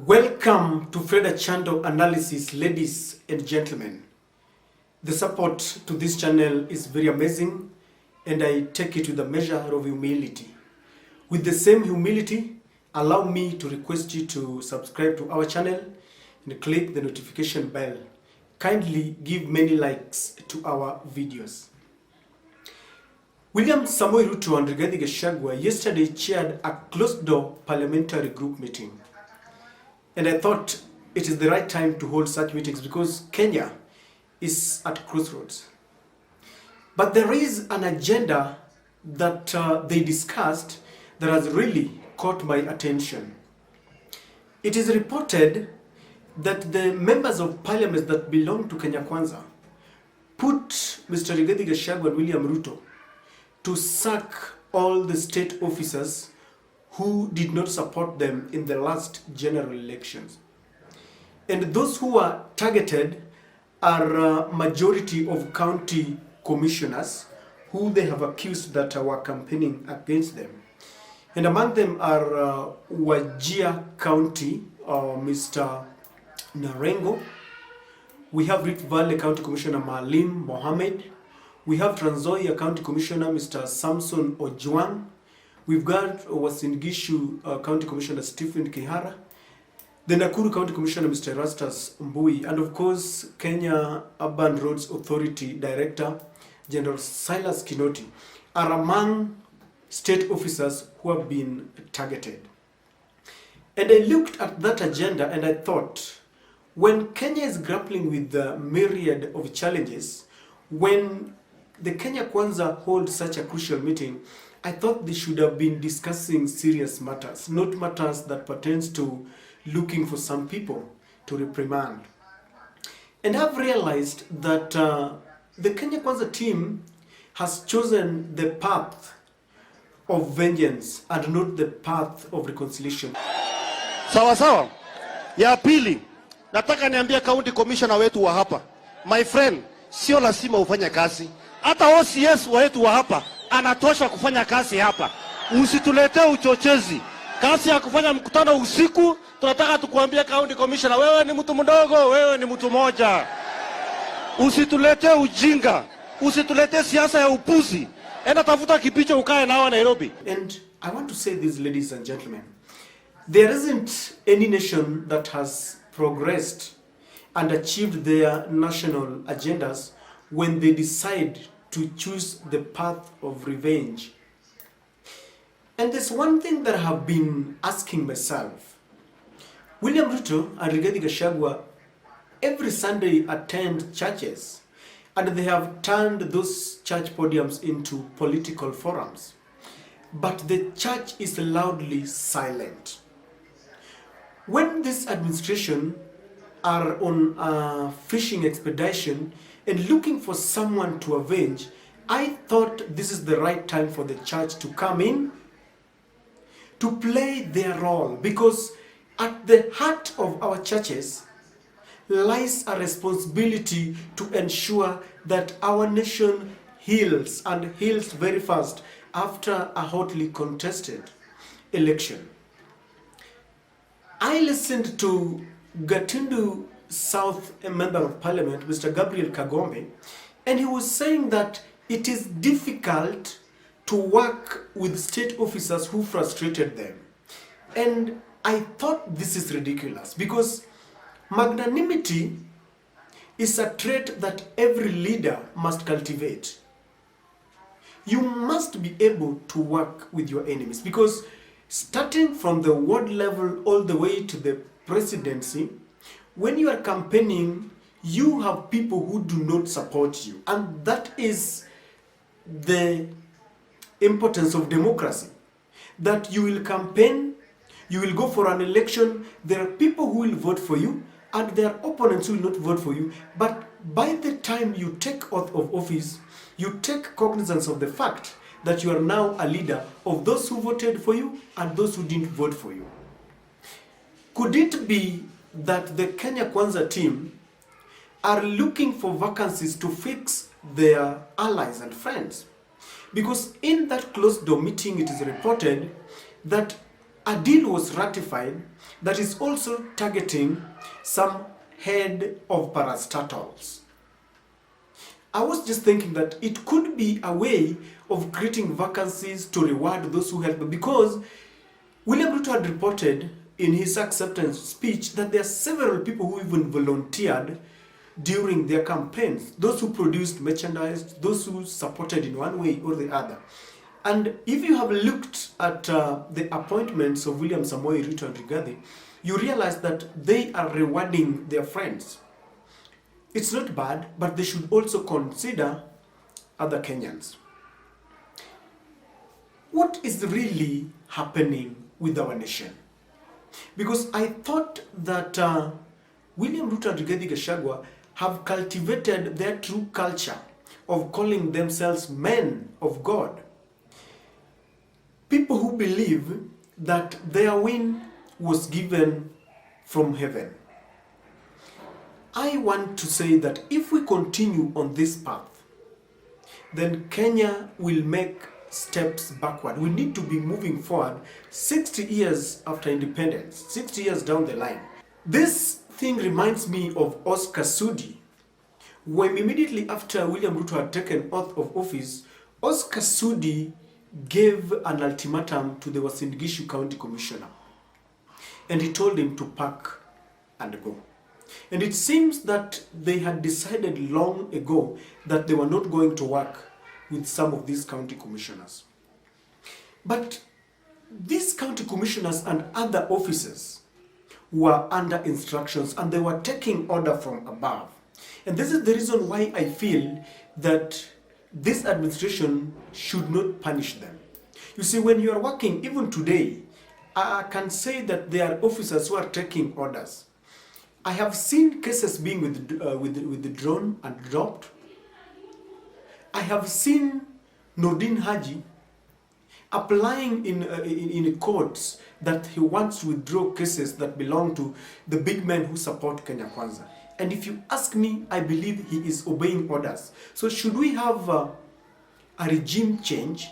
Welcome to Freda Channel Analysis, ladies and gentlemen. The support to this channel is very amazing and I take it with a measure of humility. With the same humility, allow me to request you to subscribe to our channel and click the notification bell. Kindly give many likes to our videos. William Samoei Ruto and Rigathi Gachagua yesterday chaired a closed-door parliamentary group meeting. And I thought it is the right time to hold such meetings because Kenya is at crossroads. But there is an agenda that they discussed that has really caught my attention. It is reported that the members of parliament that belong to Kenya Kwanza put Mr. Rigathi Gachagua and William Ruto to sack all the state officers who did not support them in the last general elections. And those who are targeted are a majority of county commissioners who they have accused that were campaigning against them. And among them are Wajir County, Mr. Narengo. We have Rift Valley County Commissioner Malim Mohammed. We have Trans Nzoia County Commissioner Mr. Samson Ojwang. We've got Uasin Gishu County Commissioner Stephen Kihara, the Nakuru County Commissioner Mr. Erastus Mbui, and of course Kenya Urban Roads Authority Director General Silas Kinoti are among state officers who have been targeted. And I looked at that agenda and I thought, when Kenya is grappling with the myriad of challenges, when the Kenya Kwanza holds such a crucial meeting, I thought they should have been discussing serious matters, not matters that pertains to looking for some people to reprimand. And I've realized that the Kenya Kwanza team has chosen the path of vengeance and not the path of reconciliation. Sawa sawa. Ya pili, nataka niambia county commissioner wetu wa hapa. My friend, sio lazima ufanye kazi. Hata OCS wetu wa hapa anatosha kufanya kazi hapa. Usituletee uchochezi. Kazi ya kufanya mkutano usiku, tunataka tukuambia county commissioner, wewe ni mtu mdogo, wewe ni mtu moja. Usituletee ujinga. Usituletee siasa ya upuzi. Enda tafuta kipicho ukae nao Nairobi. And I want to say this, ladies and gentlemen. There isn't any nation that has progressed and achieved their national agendas when they decide to choose the path of revenge. And there's one thing that I have been asking myself. William Ruto and Rigathi Gachagua every Sunday attend churches, and they have turned those church podiums into political forums. But the church is loudly silent. When this administration are on a fishing expedition and looking for someone to avenge, I thought this is the right time for the church to come in to play their role, because at the heart of our churches lies a responsibility to ensure that our nation heals, and heals very fast after a hotly contested election. I listened to Gatundu South Member of Parliament, Mr. Gabriel Kagombe, and he was saying that it is difficult to work with state officers who frustrated them. And I thought this is ridiculous, because magnanimity is a trait that every leader must cultivate. You must be able to work with your enemies, because starting from the ward level all the way to the presidency, when you are campaigning, you have people who do not support you. And that is the importance of democracy. That you will campaign, you will go for an election, there are people who will vote for you, and there are opponents who will not vote for you. But by the time you take oath of office, you take cognizance of the fact that you are now a leader of those who voted for you and those who didn't vote for you. Could it be that the Kenya Kwanza team are looking for vacancies to fix their allies and friends? Because in that closed door meeting, it is reported that a deal was ratified that is also targeting some head of parastatals. I was just thinking that it could be a way of creating vacancies to reward those who help, because William Ruto had reported in his acceptance speech that there are several people who even volunteered during their campaigns, those who produced merchandise, those who supported in one way or the other. And if you have looked at the appointments of William Samoei Ruto and Rigathi, you realize that they are rewarding their friends. It's not bad, but they should also consider other Kenyans. What is really happening with our nation? Because I thought that William Ruto and Rigathi Gachagua have cultivated their true culture of calling themselves men of God. People who believe that their win was given from heaven. I want to say that if we continue on this path, then Kenya will make steps backward. We need to be moving forward 60 years after independence, 60 years down the line. This thing reminds me of Oscar Sudi, when immediately after William Ruto had taken oath of office, Oscar Sudi gave an ultimatum to the Uasin Gishu County Commissioner, and he told him to pack and go. And it seems that they had decided long ago that they were not going to work with some of these county commissioners. But these county commissioners and other officers were under instructions and they were taking order from above. And this is the reason why I feel that this administration should not punish them. You see, when you are working, even today, I can say that there are officers who are taking orders. I have seen cases being withdrawn and dropped. I have seen Nordin Haji applying in courts that he wants to withdraw cases that belong to the big men who support Kenya Kwanza. And if you ask me, I believe he is obeying orders. So should we have a regime change?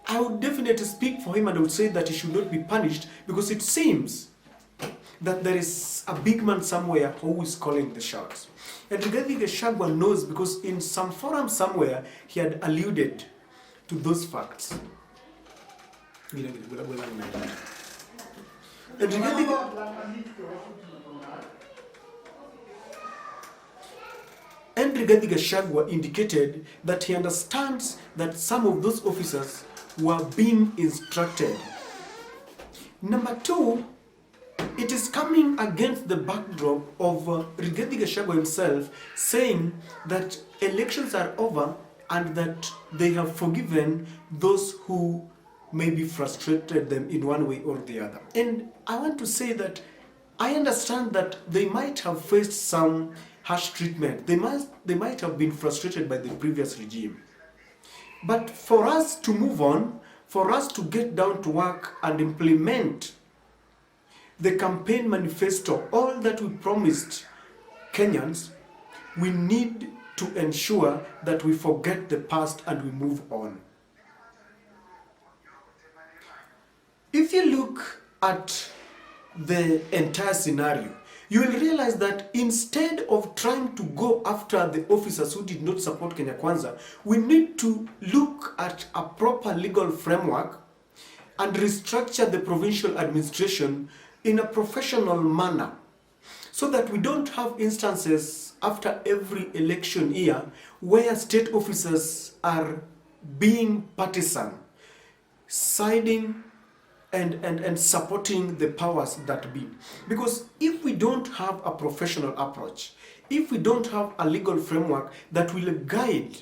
I would definitely speak for him and I would say that he should not be punished, because it seems that there is a big man somewhere who is calling the shots. And Rigathi Gachagua knows, because in some forum somewhere he had alluded to those facts. And Rigathi Gachagua indicated that he understands that some of those officers were being instructed. Number two, it is coming against the backdrop of Rigathi Gachagua himself saying that elections are over and that they have forgiven those who maybe frustrated them in one way or the other. And I want to say that I understand that they might have faced some harsh treatment. They might have been frustrated by the previous regime. But for us to move on, for us to get down to work and implement the campaign manifesto, all that we promised Kenyans, we need to ensure that we forget the past and we move on. If you look at the entire scenario, you will realize that instead of trying to go after the officers who did not support Kenya Kwanza, we need to look at a proper legal framework and restructure the provincial administration in a professional manner, so that we don't have instances after every election year where state officers are being partisan, siding and supporting the powers that be. Because if we don't have a professional approach, if we don't have a legal framework that will guide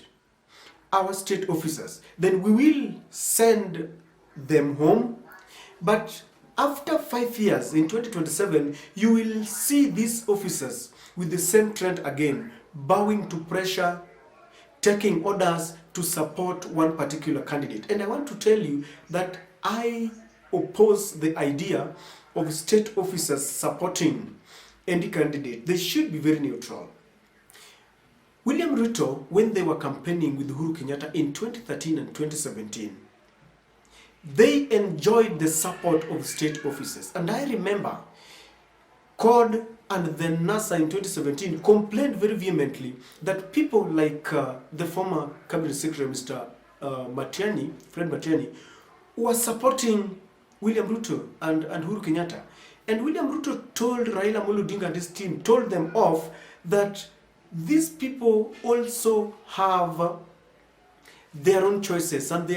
our state officers, then we will send them home. But after 5 years, in 2027, you will see these officers with the same trend again, bowing to pressure, taking orders to support one particular candidate. And I want to tell you that I oppose the idea of state officers supporting any candidate. They should be very neutral. William Ruto, when they were campaigning with Uhuru Kenyatta in 2013 and 2017, they enjoyed the support of state officers. And I remember CORD and the NASA in 2017 complained very vehemently that people like the former Cabinet Secretary, Mr. Fred Matiang'i, were supporting William Ruto and Uhuru Kenyatta. And William Ruto told Raila Amolo Odinga and his team, told them off that these people also have their own choices and they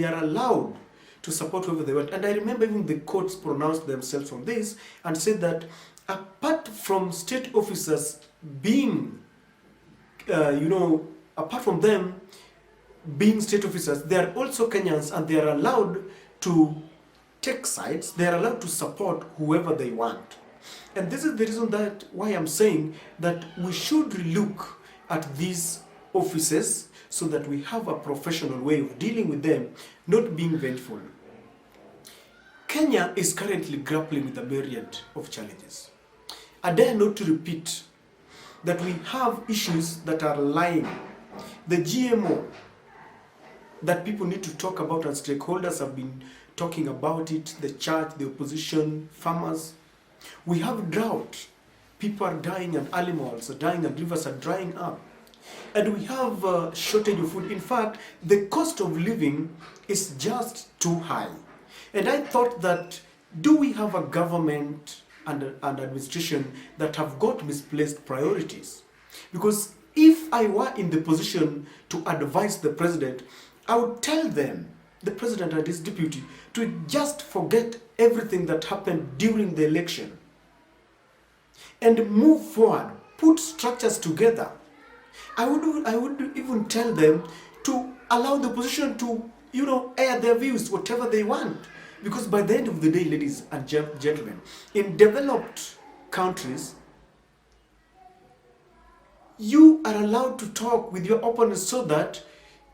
are allowed to support whoever they want. And I remember even the courts pronounced themselves on this and said that apart from state officers being, apart from them being state officers, they are also Kenyans and they are allowed to take sides, they are allowed to support whoever they want. And this is the reason that why I'm saying that we should look at these offices so that we have a professional way of dealing with them, not being vengeful. Kenya is currently grappling with a myriad of challenges. I dare not to repeat that we have issues that are lying. The GMO that people need to talk about and stakeholders have been talking about it, the church, the opposition, farmers. We have drought. People are dying and animals are dying and rivers are drying up. And we have a shortage of food. In fact, the cost of living is just too high. And I thought that, do we have a government and administration that have got misplaced priorities? Because if I were in the position to advise the president, I would tell them, the president and his deputy, to just forget everything that happened during the election and move forward, put structures together. I would even tell them to allow the opposition to, air their views, whatever they want. Because by the end of the day, ladies and gentlemen, in developed countries, you are allowed to talk with your opponents so that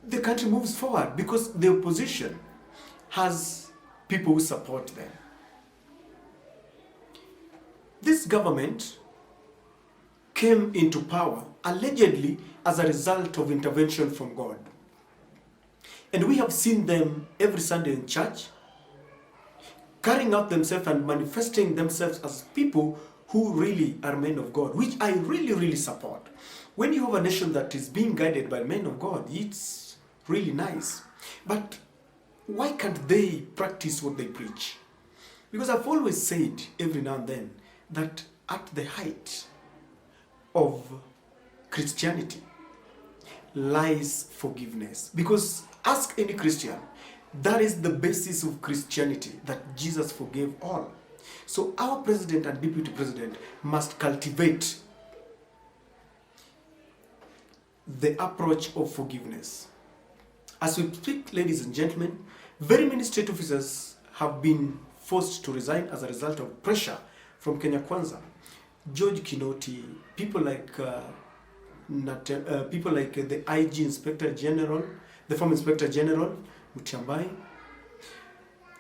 the country moves forward, because the opposition has people who support them. This government came into power allegedly as a result of intervention from God. And we have seen them every Sunday in church, carrying out themselves and manifesting themselves as people who really are men of God, which I really, really support. When you have a nation that is being guided by men of God, it's really nice. But why can't they practice what they preach? Because I've always said every now and then that at the height of Christianity lies forgiveness. Because ask any Christian, that is the basis of Christianity, that Jesus forgave all. So our president and deputy president must cultivate the approach of forgiveness. As we speak, ladies and gentlemen, very many state officers have been forced to resign as a result of pressure from Kenya Kwanza. George Kinoti, people like the IG Inspector General, the former Inspector General, Mutiambai,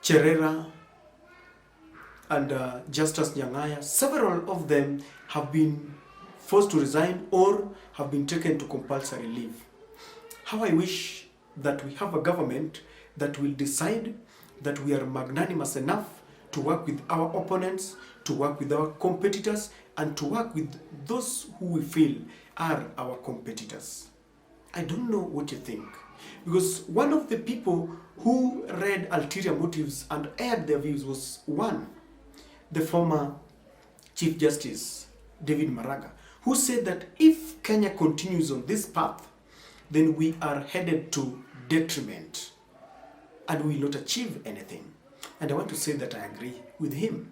Cherera, and Justice Nyang'aya, several of them have been forced to resign or have been taken to compulsory leave. How I wish that we have a government that will decide that we are magnanimous enough to work with our opponents, to work with our competitors, and to work with those who we feel are our competitors. I don't know what you think. Because one of the people who read ulterior motives and aired their views was the former Chief Justice, David Maraga, who said that if Kenya continues on this path, then we are headed to detriment and we will not achieve anything. And I want to say that I agree with him.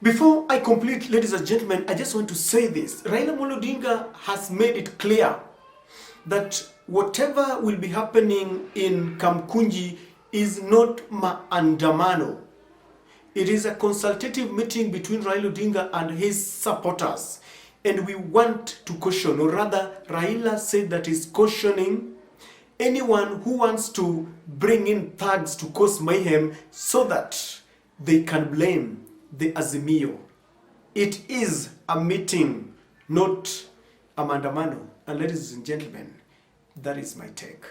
Before I complete, ladies and gentlemen, I just want to say this. Raila Amolo Odinga has made it clear that whatever will be happening in Kamkunji is not maandamano. It is a consultative meeting between Raila Odinga and his supporters. And we want to caution, or rather, Raila said that he's cautioning anyone who wants to bring in thugs to cause mayhem so that they can blame the Azimio. It is a meeting, not a maandamano. And ladies and gentlemen, that is my take.